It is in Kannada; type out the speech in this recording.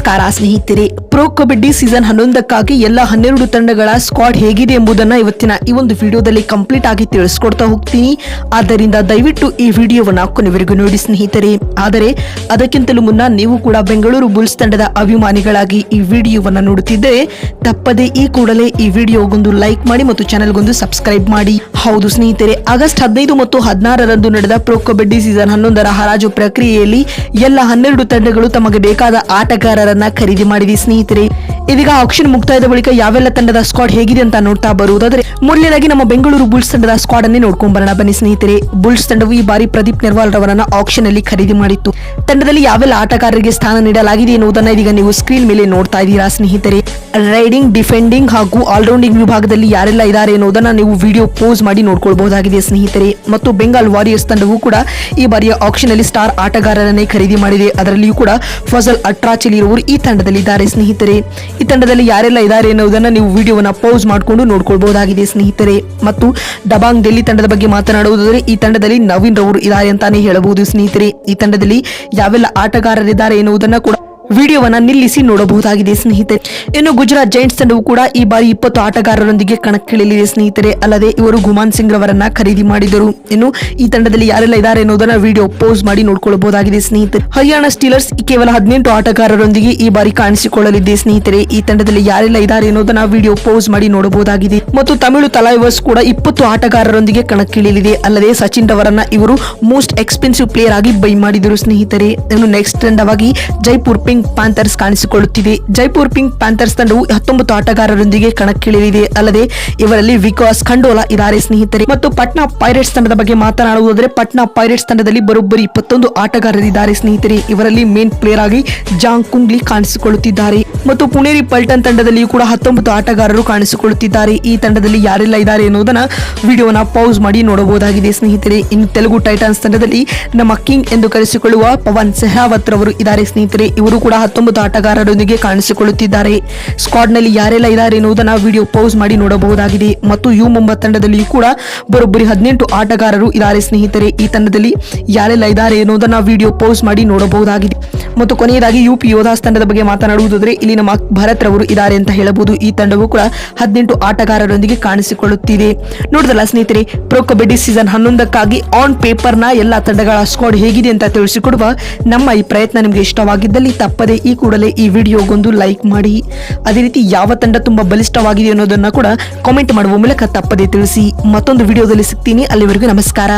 ನಮಸ್ಕಾರ ಸ್ನೇಹಿತರೆ. ಪ್ರೊ ಕಬಡ್ಡಿ ಸೀಸನ್ 11ಕ್ಕಾಗಿ ಎಲ್ಲ 12 ತಂಡಗಳ ಸ್ಕ್ವಾಡ್ ಹೇಗಿದೆ ಎಂಬುದನ್ನ ಇವತ್ತಿನ ಈ ಒಂದು ವಿಡಿಯೋದಲ್ಲಿ ಕಂಪ್ಲೀಟ್ ಆಗಿ ತಿಳಿಸ್ಕೊಡ್ತಾ ಹೋಗ್ತೀನಿ. ಆದ್ದರಿಂದ ದಯವಿಟ್ಟು ಈ ವಿಡಿಯೋವನ್ನ ಕೊನೆವರೆಗೂ ನೋಡಿ ಸ್ನೇಹಿತರೆ. ಆದರೆ ಅದಕ್ಕಿಂತಲೂ ಮುನ್ನ ನೀವು ಕೂಡ ಬೆಂಗಳೂರು ಬುಲ್ಸ್ ತಂಡದ ಅಭಿಮಾನಿಗಳಾಗಿ ಈ ವಿಡಿಯೋವನ್ನ ನೋಡುತ್ತಿದ್ದರೆ ತಪ್ಪದೆ ಈ ಕೂಡಲೇ ಈ ವಿಡಿಯೋಗೊಂದು ಲೈಕ್ ಮಾಡಿ ಮತ್ತು ಚಾನೆಲ್ಗೊಂದು ಸಬ್ಸ್ಕ್ರೈಬ್ ಮಾಡಿ. ಹೌದು ಸ್ನೇಹಿತರೆ, ಆಗಸ್ಟ್ 15 ಮತ್ತು 16ರಂದು ನಡೆದ ಪ್ರೊ ಕಬಡ್ಡಿ ಸೀಸನ್ 11ರ ಹರಾಜು ಪ್ರಕ್ರಿಯೆಯಲ್ಲಿ ಎಲ್ಲ 12 ತಂಡಗಳು ತಮಗೆ ಬೇಕಾದ ಆಟಗಾರರನ್ನ ಖರೀದಿ ಮಾಡಿದೆ ಸ್ನೇಹಿತರೆ. ಇದೀಗ ಆಕ್ಷನ್ ಮುಕ್ತಾಯದ ಬಳಿಕ ಯಾವೆಲ್ಲ ತಂಡದ ಸ್ಕ್ವಾಡ್ ಹೇಗಿದೆ ಅಂತ ನೋಡ್ತಾ ಬರುವುದಾದ್ರೆ, ಮೊದಲನೇದಾಗಿ ನಮ್ಮ ಬೆಂಗಳೂರು ಬುಲ್ಸ್ ತಂಡದ ಸ್ಕ್ವಾಡ್ ಅನ್ನೇ ನೋಡ್ಕೊಂಡ್ ಬರೋಣ ಬನ್ನಿ ಸ್ನೇಹಿತರೆ. ಬುಲ್ಸ್ ತಂಡವು ಈ ಬಾರಿ ಪ್ರದೀಪ್ ನೆರ್ವಾಲ್ ರವರನ್ನ ಆಕ್ಷನ್ ಅಲ್ಲಿ ಖರೀದಿ ಮಾಡಿತ್ತು. ತಂಡದಲ್ಲಿ ಯಾವೆಲ್ಲ ಆಟಗಾರರಿಗೆ ಸ್ಥಾನ ನೀಡಲಾಗಿದೆ ಎನ್ನುವುದನ್ನ ಇದೀಗ ನೀವು ಸ್ಕ್ರೀನ್ ಮೇಲೆ ನೋಡ್ತಾ ಇದ್ದೀರಾ ಸ್ನೇಹಿತರೆ. ರೈಡಿಂಗ್, ಡಿಫೆಂಡಿಂಗ್ ಹಾಗೂ ಆಲ್ರೌಂಡಿಂಗ್ ವಿಭಾಗದಲ್ಲಿ ಯಾರೆಲ್ಲ ಇದ್ದಾರೆ ಎನ್ನುವುದನ್ನ ನೀವು ವಿಡಿಯೋ ಪೋಸ್ ಮಾಡಿ ನೋಡ್ಕೊಳ್ಬಹುದಾಗಿದೆ ಸ್ನೇಹಿತರೆ. ಮತ್ತು ಬೆಂಗಾಲ್ ವಾರಿಯರ್ಸ್ ತಂಡವು ಕೂಡ ಈ ಬಾರಿಯ ಆಕ್ಷನ್ ಅಲ್ಲಿ ಸ್ಟಾರ್ ಆಟಗಾರರನ್ನೇ ಖರೀದಿ ಮಾಡಿದೆ. ಅದರಲ್ಲಿಯೂ ಕೂಡ ಫಜಲ್ ಅಟ್ರಾಚಲಿ ಇರುವರು ಈ ತಂಡದಲ್ಲಿ ಇದ್ದಾರೆ ಸ್ನೇಹಿತರೆ. ಈ ತಂಡದಲ್ಲಿ ಯಾರೆಲ್ಲ ಇದ್ದಾರೆ ಎನ್ನುವುದನ್ನ ನೀವು ವಿಡಿಯೋವನ್ನ ಪೌಸ್ ಮಾಡಿಕೊಂಡು ನೋಡ್ಕೊಳ್ಬಹುದಾಗಿದೆ ಸ್ನೇಹಿತರೆ. ಮತ್ತು ದಬಾಂಗ್ ಡೆಲ್ಲಿ ತಂಡದ ಬಗ್ಗೆ ಮಾತನಾಡುವುದಾದರೆ ಈ ತಂಡದಲ್ಲಿ ನವೀನ್ ರವರು ಇದ್ದಾರೆ ಅಂತಾನೆ ಹೇಳಬಹುದು ಸ್ನೇಹಿತರೆ. ಈ ತಂಡದಲ್ಲಿ ಯಾವೆಲ್ಲ ಆಟಗಾರರಿದ್ದಾರೆ ಎನ್ನುವುದನ್ನ ಕೂಡ ವಿಡಿಯೋವನ್ನ ನಿಲ್ಲಿಸಿ ನೋಡಬಹುದಾಗಿದೆ ಸ್ನೇಹಿತರೆ. ಇನ್ನು ಗುಜರಾತ್ ಜೈಂಟ್ಸ್ ತಂಡವು ಕೂಡ ಈ ಬಾರಿ 20 ಆಟಗಾರರೊಂದಿಗೆ ಕಣಕ್ಕಿಳಿಯಲಿದೆ ಸ್ನೇಹಿತರೆ. ಅಲ್ಲದೆ ಇವರು ಗುಮಾನ್ ಸಿಂಗ್ ರವರನ್ನ ಖರೀದಿ ಮಾಡಿದರು. ಇನ್ನು ಈ ತಂಡದಲ್ಲಿ ಯಾರೆಲ್ಲ ಇದ್ದಾರೆ ಎನ್ನುವುದನ್ನ ವಿಡಿಯೋ ಪೋಸ್ ಮಾಡಿ ನೋಡ್ಕೊಳ್ಳಬಹುದಾಗಿದೆ ಸ್ನೇಹಿತರೆ. ಹರಿಯಾಣ ಸ್ಟೀಲರ್ಸ್ ಕೇವಲ 18 ಆಟಗಾರರೊಂದಿಗೆ ಈ ಬಾರಿ ಕಾಣಿಸಿಕೊಳ್ಳಲಿದೆ ಸ್ನೇಹಿತರೆ. ಈ ತಂಡದಲ್ಲಿ ಯಾರೆಲ್ಲ ಇದ್ದಾರೆ ಎನ್ನುವುದನ್ನ ವಿಡಿಯೋ ಪೋಸ್ ಮಾಡಿ ನೋಡಬಹುದಾಗಿದೆ. ಮತ್ತು ತಮಿಳು ತಲೈವರ್ಸ್ ಕೂಡ 20 ಆಟಗಾರರೊಂದಿಗೆ ಕಣಕ್ಕಿಳಿಯಲಿದೆ. ಅಲ್ಲದೆ ಸಚಿನ್ ರವರನ್ನ ಇವರು ಮೋಸ್ಟ್ ಎಕ್ಸ್ಪೆನ್ಸಿವ್ ಪ್ಲೇಯರ್ ಆಗಿ ಬೈ ಮಾಡಿದರು ಸ್ನೇಹಿತರೆ. ಇನ್ನು ನೆಕ್ಸ್ಟ್ ತಂಡವಾಗಿ ಜೈಪುರ್ ಪಿಂಕ್ ಪ್ಯಾಂಥರ್ಸ್ ಕಾಣಿಸಿಕೊಳ್ಳುತ್ತಿದೆ. ಜೈಪುರ್ ಪಿಂಕ್ ಪ್ಯಾಂಥರ್ಸ್ ತಂಡವು 19 ಆಟಗಾರರೊಂದಿಗೆ ಕಣಕ್ಕಿಳಿಯಲಿದೆ. ಅಲ್ಲದೆ ಇವರಲ್ಲಿ ವಿಕಾಸ್ ಖಂಡೋಲಾ ಇದ್ದಾರೆ ಸ್ನೇಹಿತರೆ. ಮತ್ತು ಪಟ್ನಾ ಪೈರೇಟ್ಸ್ ತಂಡದ ಬಗ್ಗೆ ಮಾತನಾಡುವುದಾದರೆ ಪಟ್ನಾ ಪೈರೇಟ್ಸ್ ತಂಡದಲ್ಲಿ ಬರೋಬ್ಬರಿ 21 ಆಟಗಾರರಿದ್ದಾರೆ ಸ್ನೇಹಿತರೆ. ಇವರಲ್ಲಿ ಮೇನ್ ಪ್ಲೇಯರ್ ಆಗಿ ಜಾಂಗ್ ಕುಂಗ್ಲಿ ಕಾಣಿಸಿಕೊಳ್ಳುತ್ತಿದ್ದಾರೆ. ಮತ್ತು ಪುಣೇರಿ ಪಲ್ಟನ್ ತಂಡದಲ್ಲಿಯೂ ಕೂಡ 19 ಆಟಗಾರರು ಕಾಣಿಸಿಕೊಳ್ಳುತ್ತಿದ್ದಾರೆ. ಈ ತಂಡದಲ್ಲಿ ಯಾರೆಲ್ಲ ಇದ್ದಾರೆ ಎನ್ನುವುದನ್ನ ವಿಡಿಯೋನ ಪೌಸ್ ಮಾಡಿ ನೋಡಬಹುದಾಗಿದೆ ಸ್ನೇಹಿತರೆ. ಇನ್ನು ತೆಲುಗು ಟೈಟನ್ಸ್ ತಂಡದಲ್ಲಿ ನಮ್ಮ ಕಿಂಗ್ ಎಂದು ಕರೆಸಿಕೊಳ್ಳುವ ಪವನ್ ಸೆಹ್ರಾವತ್ ರವರು ಇದ್ದಾರೆ ಸ್ನೇಹಿತರೆ. ಇವರು ಕೂಡ 19 ಆಟಗಾರರೊಂದಿಗೆ ಕಾಣಿಸಿಕೊಳ್ಳುತ್ತಿದ್ದಾರೆ. ಸ್ಕ್ವಾಡ್ ನಲ್ಲಿ ಯಾರೆಲ್ಲ ಇದ್ದಾರೆ ಎನ್ನುವುದನ್ನ ವಿಡಿಯೋ ಪೌಸ್ ಮಾಡಿ ನೋಡಬಹುದಾಗಿದೆ. ಮತ್ತು ಯು ಮುಂಬಾ ತಂಡದಲ್ಲಿಯೂ ಕೂಡ ಬರೋಬ್ಬರಿ 18 ಆಟಗಾರರು ಇದ್ದಾರೆ ಸ್ನೇಹಿತರೆ. ಈ ತಂಡದಲ್ಲಿ ಯಾರೆಲ್ಲ ಇದ್ದಾರೆ ಎನ್ನುವುದನ್ನ ವಿಡಿಯೋ ಪೌಸ್ ಮಾಡಿ ನೋಡಬಹುದಾಗಿದೆ. ಮತ್ತು ಕೊನೆಯದಾಗಿ ಯುಪಿ ಯೋಧಾಸ್ ತಂಡದ ಬಗ್ಗೆ ಮಾತನಾಡುವುದಾದರೆ ಇಲ್ಲಿ ನಮ್ಮ ಭರತ್ ರವರು ಇದ್ದಾರೆ ಅಂತ ಹೇಳಬಹುದು. ಈ ತಂಡವು ಕೂಡ 18 ಆಟಗಾರರೊಂದಿಗೆ ಕಾಣಿಸಿಕೊಳ್ಳುತ್ತಿದೆ. ನೋಡಿದಲ್ಲ ಸ್ನೇಹಿತರೆ, ಪ್ರೊ ಕಬಡ್ಡಿ ಸೀಸನ್ 11ಕ್ಕಾಗಿ ಆನ್ ಪೇಪರ್ ನ ಎಲ್ಲಾ ತಂಡಗಳ ಸ್ಕ್ವಾಡ್ ಹೇಗಿದೆ ಅಂತ ತಿಳಿಸಿಕೊಡುವ ನಮ್ಮ ಈ ಪ್ರಯತ್ನ ನಿಮಗೆ ಇಷ್ಟವಾಗಿದ್ದಲ್ಲಿ ತಪ್ಪದೆ ಈ ಕೂಡಲೇ ಈ ವಿಡಿಯೋಗೊಂದು ಲೈಕ್ ಮಾಡಿ. ಅದೇ ರೀತಿ ಯಾವ ತಂಡ ತುಂಬಾ ಬಲಿಷ್ಠವಾಗಿದೆ ಅನ್ನೋದನ್ನ ಕೂಡ ಕಾಮೆಂಟ್ ಮಾಡುವ ಮೂಲಕ ತಪ್ಪದೆ ತಿಳಿಸಿ. ಮತ್ತೊಂದು ವಿಡಿಯೋದಲ್ಲಿ ಸಿಗ್ತೀನಿ. ಅಲ್ಲಿವರೆಗೂ ನಮಸ್ಕಾರ.